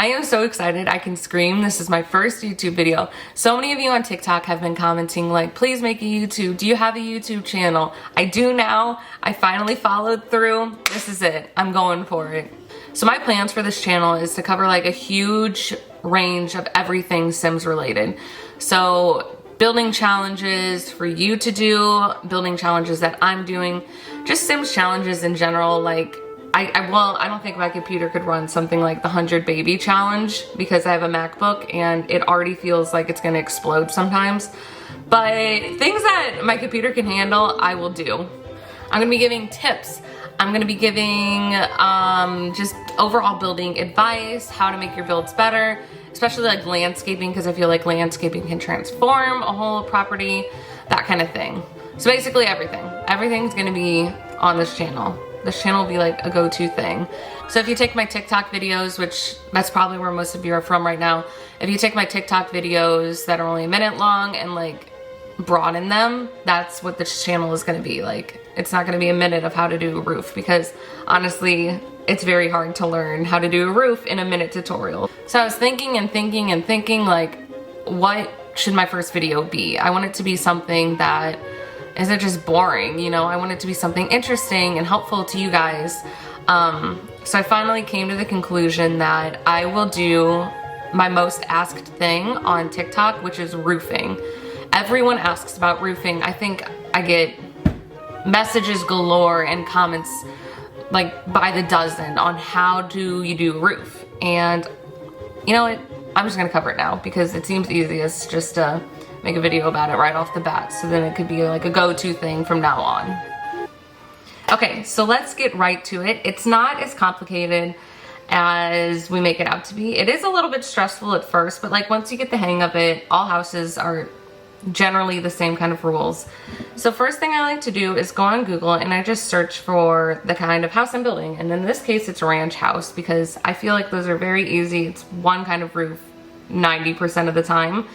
I am so excited I can scream. This is my first YouTube video. So many of you on TikTok have been commenting like, please make a YouTube. Do you have a YouTube channel? I do now. I finally followed through. This is it. I'm going for it. So my plans for this channel is to cover like a huge range of everything Sims related. So building challenges for you to do, building challenges that I'm doing, just Sims challenges in general. Like I don't think my computer could run something like the 100 baby challenge because I have a MacBook and it already feels like it's gonna explode sometimes. But things that my computer can handle, I will do. I'm gonna be giving tips. I'm gonna be giving just overall building advice, how to make your builds better, especially like landscaping, because I feel like landscaping can transform a whole property, that kind of thing. So basically everything. Everything's gonna be on this channel. This channel will be like a go-to thing. So if you take my TikTok videos, which that's probably where most of you are from right now, if you take my TikTok videos that are only a minute long and like broaden them, that's what this channel is gonna be like. It's not gonna be a minute of how to do a roof, because honestly, it's very hard to learn how to do a roof in a minute tutorial. So I was thinking and thinking and thinking like, what should my first video be? I want it to be something that isn't just boring, you know? I want it to be something interesting and helpful to you guys. So I finally came to the conclusion that I will do my most asked thing on TikTok, which is roofing. Everyone asks about roofing. I think I get messages galore and comments like by the dozen on how do you do a roof. And you know what? I'm just gonna cover it now because it seems easiest just to make a video about it right off the bat, so then it could be like a go-to thing from now on. Okay, so let's get right to it. It's not as complicated as we make it out to be. It is a little bit stressful at first, but like once you get the hang of it, all houses are generally the same kind of rules. So first thing I like to do is go on Google and I just search for the kind of house I'm building. And in this case, it's ranch house, because I feel like those are very easy. It's one kind of roof 90% of the time.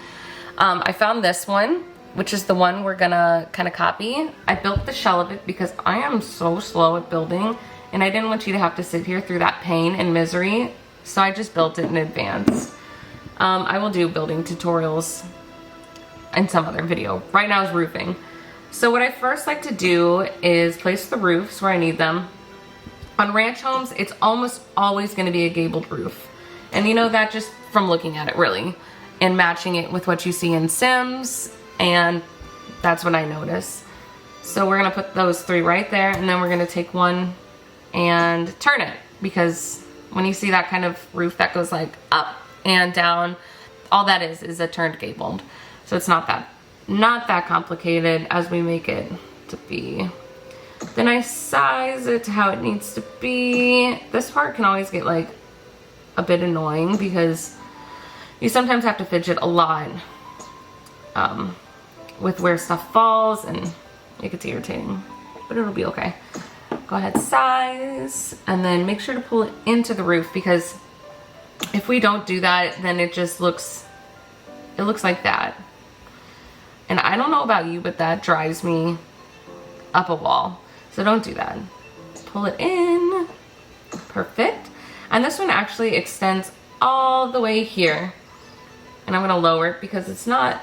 I found this one, which is the one we're gonna kind of copy. I built the shell of it because I am so slow at building and I didn't want you to have to sit here through that pain and misery. So I just built it in advance. I will do building tutorials in some other video. Right now is roofing. So what I first like to do is place the roofs where I need them. On ranch homes, it's almost always gonna be a gabled roof. And you know that just from looking at it, really, and matching it with what you see in Sims, and that's what I notice. So we're gonna put those three right there, and then we're gonna take one and turn it, because when you see that kind of roof that goes like up and down, all that is a turned gabled. So it's not that complicated as we make it to be. Then I size it to how it needs to be. This part can always get like a bit annoying because you sometimes have to fidget a lot with where stuff falls, and it gets irritating, but it'll be okay. Go ahead, size, and then make sure to pull it into the roof, because if we don't do that, then it just looks like that. And I don't know about you, but that drives me up a wall. So don't do that. Pull it in. Perfect. And this one actually extends all the way here. And I'm gonna lower it because it's not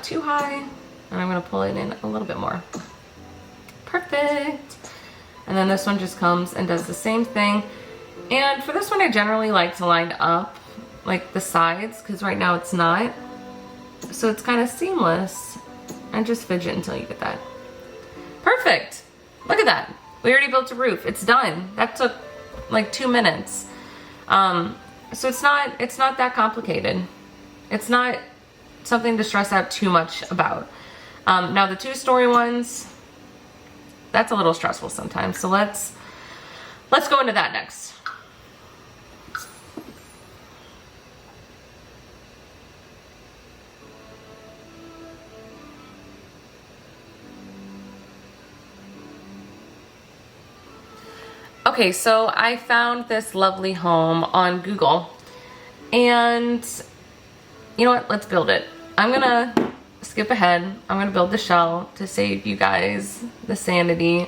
too high. And I'm gonna pull it in a little bit more. Perfect. And then this one just comes and does the same thing. And for this one, I generally like to line up like the sides, because right now it's not. So it's kind of seamless, and just fidget until you get that. Perfect. Look at that. We already built a roof. It's done. That took like 2 minutes. So it's not that complicated. It's not something to stress out too much about. Now the 2-story ones, that's a little stressful sometimes. So let's go into that next. Okay, so I found this lovely home on Google, and you know what, let's build it. I'm gonna skip ahead. I'm gonna build the shell to save you guys the sanity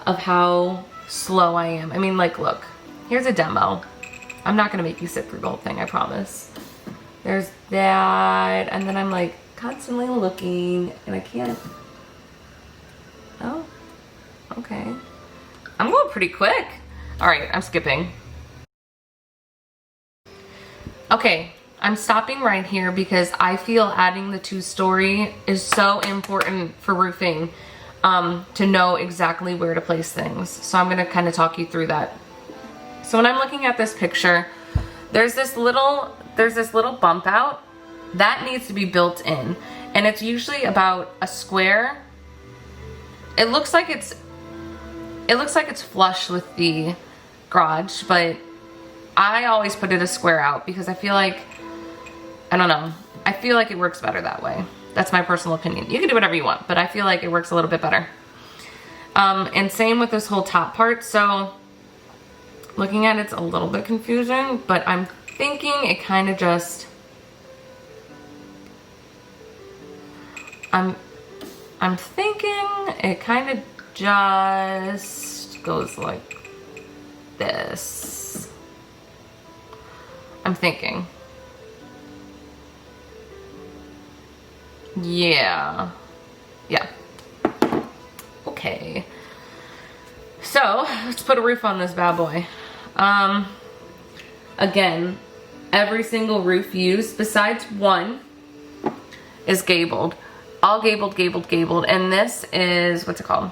of how slow I am. I mean, like, look, here's a demo. I'm not gonna make you sit through the whole thing, I promise. There's that, and then I'm like constantly looking, and I can't. Oh, okay. I'm going pretty quick. All right, I'm skipping. Okay, I'm stopping right here because I feel adding the 2-story is so important for roofing, to know exactly where to place things. So I'm gonna kind of talk you through that. So when I'm looking at this picture, there's this little bump out that needs to be built in, and it's usually about a square. It looks like it's flush with the garage, but I always put it a square out because I feel like, I don't know, I feel like it works better that way. That's my personal opinion. You can do whatever you want, but I feel like it works a little bit better. And same with this whole top part. So looking at it's a little bit confusing, but I'm thinking it kind of just, I'm thinking it kind of just goes like this. I'm thinking. Yeah. Okay. So let's put a roof on this bad boy. Again, every single roof used besides one is gabled. All gabled, and this is, what's it called?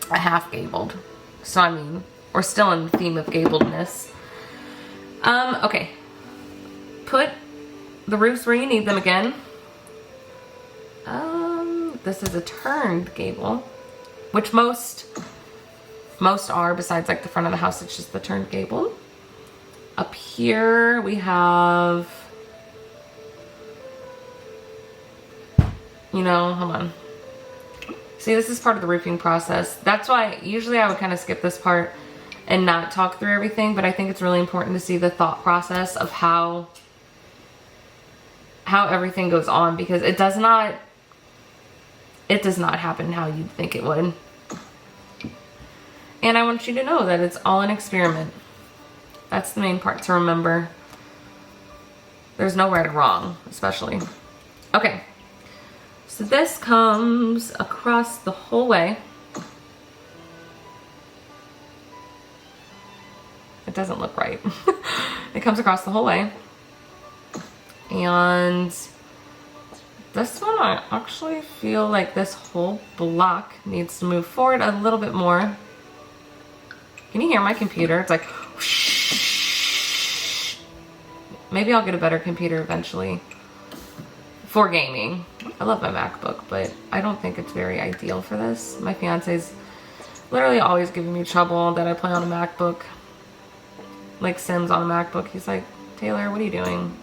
A half gabled. So I mean, we're still in the theme of gabledness. Okay. Put the roofs where you need them again. This is a turned gable, which most are, besides like the front of the house, it's just the turned gable. Up here we have, hold on. See, this is part of the roofing process. That's why usually I would kind of skip this part and not talk through everything, but I think it's really important to see the thought process of how everything goes on, because it does not happen how you'd think it would. And I want you to know that it's all an experiment. That's the main part to remember. There's no right or wrong, especially. Okay. So this comes across the whole way. It doesn't look right. It comes across the whole way. And this one, I actually feel like this whole block needs to move forward a little bit more. Can you hear my computer? It's like whoosh. Maybe I'll get a better computer eventually for gaming. I love my MacBook, but I don't think it's very ideal for this. My fiance's literally always giving me trouble that I play on a MacBook. Like Sims on a MacBook. He's like, Taylor, what are you doing?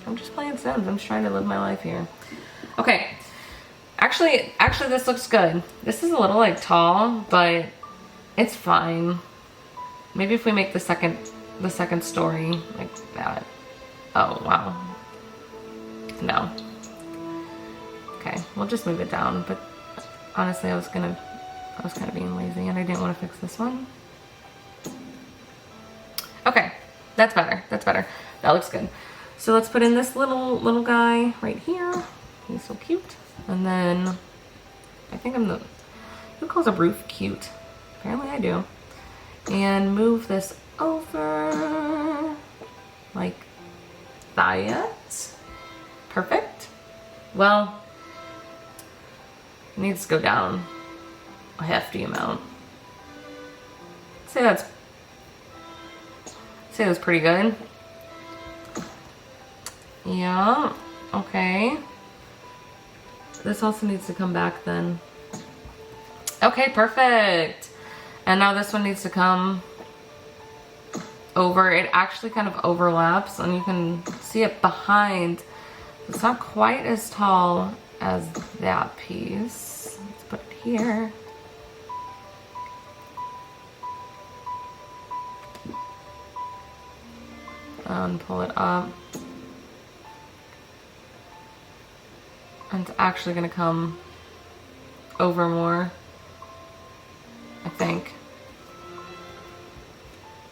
I'm just playing Sims. I'm just trying to live my life here. Okay. Actually this looks good. This is a little like tall, but it's fine. Maybe if we make the second story like that. Oh, wow. No. Okay, we'll just move it down, but honestly I was kind of being lazy and I didn't want to fix this one. Okay, that's better. That looks good. So let's put in this little guy right here. He's so cute. And then I think who calls a roof cute? Apparently I do. And move this over like that. Perfect. Well, it needs to go down a hefty amount. Say that's pretty good. Yeah, okay. This also needs to come back then. Okay, perfect. And now this one needs to come over. It actually kind of overlaps and you can see it behind. It's not quite as tall as that piece. Let's put it here. And pull it up. And it's actually gonna come over more, I think.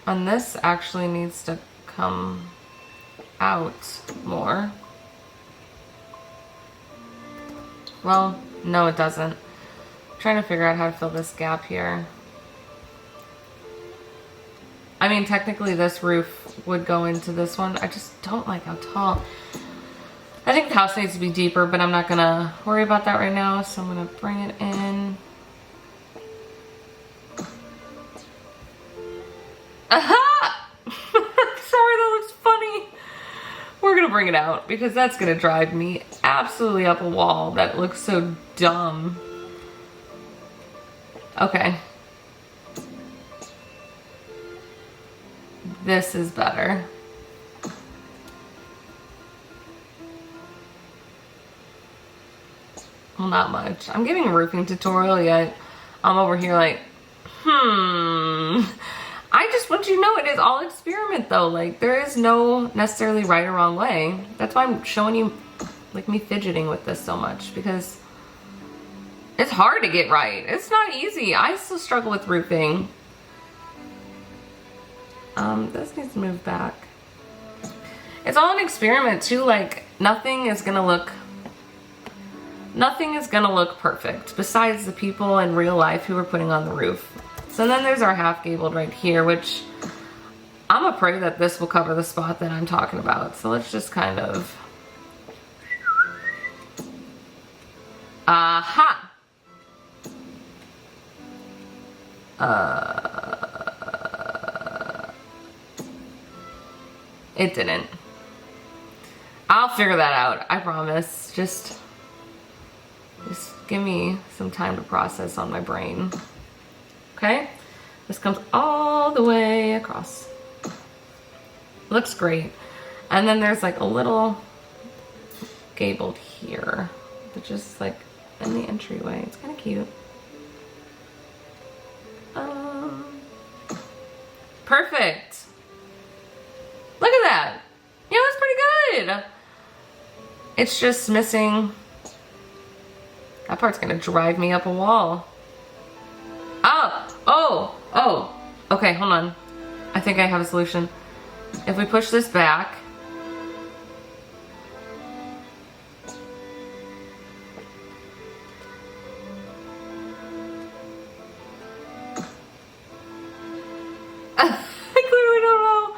And this actually needs to come out more. Well, no it doesn't. I'm trying to figure out how to fill this gap here. I mean, technically this roof would go into this one. I just don't like how tall. I think the house needs to be deeper, but I'm not gonna worry about that right now. So I'm gonna bring it in. Aha! Sorry, that looks funny. We're gonna bring it out because that's gonna drive me absolutely up a wall. That looks so dumb. Okay. This is better. Well, not much. I'm giving a roofing tutorial yet. I'm over here like, I just want you to know it is all experiment though. Like there is no necessarily right or wrong way. That's why I'm showing you like me fidgeting with this so much because it's hard to get right. It's not easy. I still struggle with roofing. This needs to move back. It's all an experiment too. Like nothing is gonna look perfect besides the people in real life who are putting on the roof. So then there's our half gabled right here, which I'm afraid that this will cover the spot that I'm talking about. So let's just kind of, aha! It didn't. I'll figure that out, I promise. Just give me some time to process on my brain. Okay? This comes all the way across. Looks great. And then there's like a little gabled here, but just like in the entryway. It's kind of cute. Perfect. Look at that. Yeah, that's pretty good. It's just missing. That part's gonna drive me up a wall. Oh. Okay, hold on. I think I have a solution. If we push this back. I clearly don't know.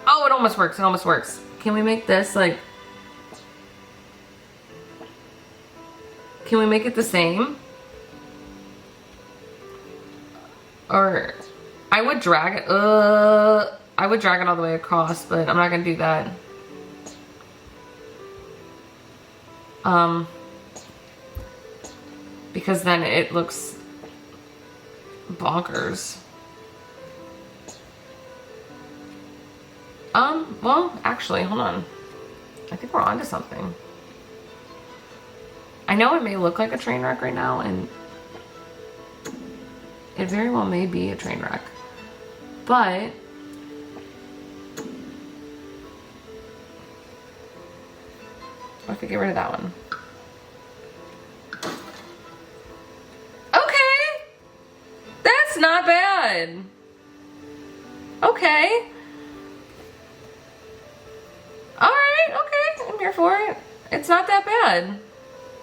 Oh, it almost works. It almost works. Can we make this like... Can we make it the same? Or I would drag it. I would drag it all the way across, but I'm not gonna do that. Because then it looks bonkers. Well, actually, hold on. I think we're onto something. I know it may look like a train wreck right now, and it very well may be a train wreck, but I have to get rid of that one. Okay, that's not bad. Okay. All right, okay, I'm here for it. It's not that bad.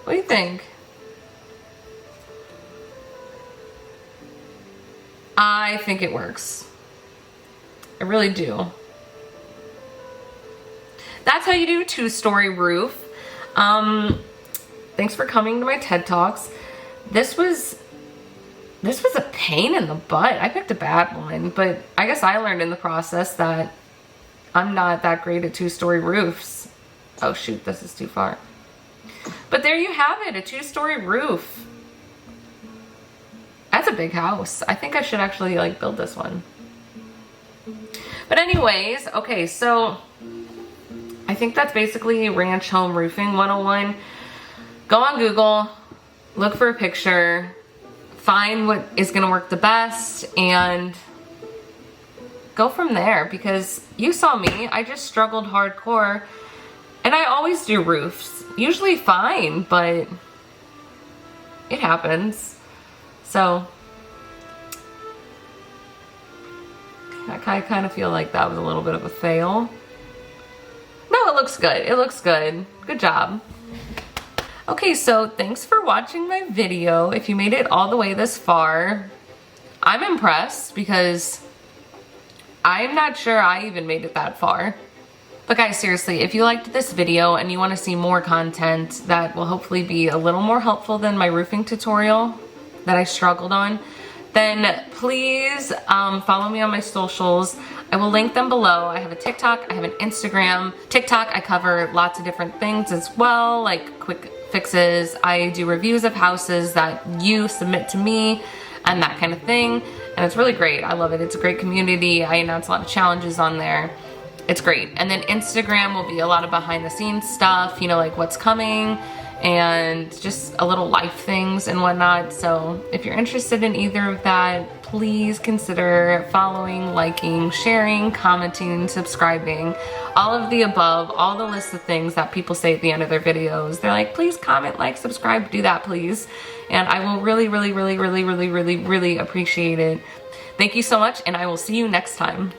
What do you think? I think it works. I really do. That's how you do a 2-story roof. Thanks for coming to my TED Talks. This was a pain in the butt. I picked a bad one, but I guess I learned in the process that I'm not that great at 2-story roofs. Oh shoot, this is too far. But there you have it, a 2-story roof. That's a big house. I think I should actually like build this one. But anyways, okay, so I think that's basically ranch home roofing 101. Go on Google, look for a picture, find what is gonna work the best, and go from there, because you saw me, I just struggled hardcore, and I always do roofs. Usually fine, but it happens. So I kind of feel like that was a little bit of a fail. No, it looks good. It looks good. Good job. Okay, so thanks for watching my video. If you made it all the way this far, I'm impressed because I'm not sure I even made it that far. But guys, seriously, if you liked this video and you want to see more content that will hopefully be a little more helpful than my roofing tutorial that I struggled on, then please follow me on my socials. I will link them below. I have a TikTok, I have an Instagram. TikTok, I cover lots of different things as well, like quick fixes. I do reviews of houses that you submit to me and that kind of thing. And it's really great. I love it. It's a great community. I announce a lot of challenges on there. It's great. And then Instagram will be a lot of behind the scenes stuff, you know, like what's coming and just a little life things and whatnot. So if you're interested in either of that, please consider following, liking, sharing, commenting, subscribing, all of the above, all the lists of things that people say at the end of their videos. They're like, please comment, like, subscribe, do that, please. And I will really, really, really, really, really, really, really appreciate it. Thank you so much, and I will see you next time.